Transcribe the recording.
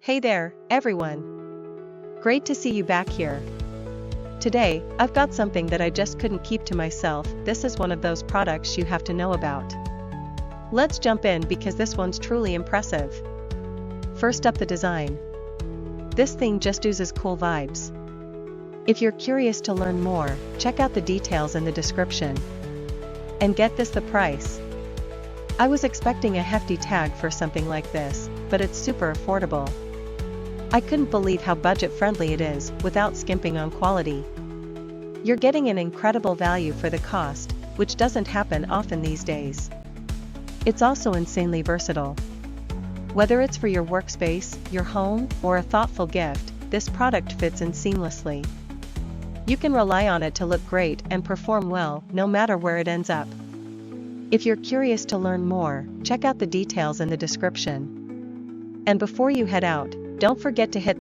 Hey there, everyone. Great to see you back here. Today, I've got something that I just couldn't keep to myself. This is one of those products you have to know about. Let's jump in because this one's truly impressive. First up, the design. This thing just oozes cool vibes. If you're curious to learn more, check out the details in the description. And get this, the price. I was expecting a hefty tag for something like this, but it's super affordable. I couldn't believe how budget-friendly it is, without skimping on quality. You're getting an incredible value for the cost, which doesn't happen often these days. It's also insanely versatile. Whether it's for your workspace, your home, or a thoughtful gift, this product fits in seamlessly. You can rely on it to look great and perform well, no matter where it ends up. If you're curious to learn more, check out the details in the description. And before you head out, don't forget to hit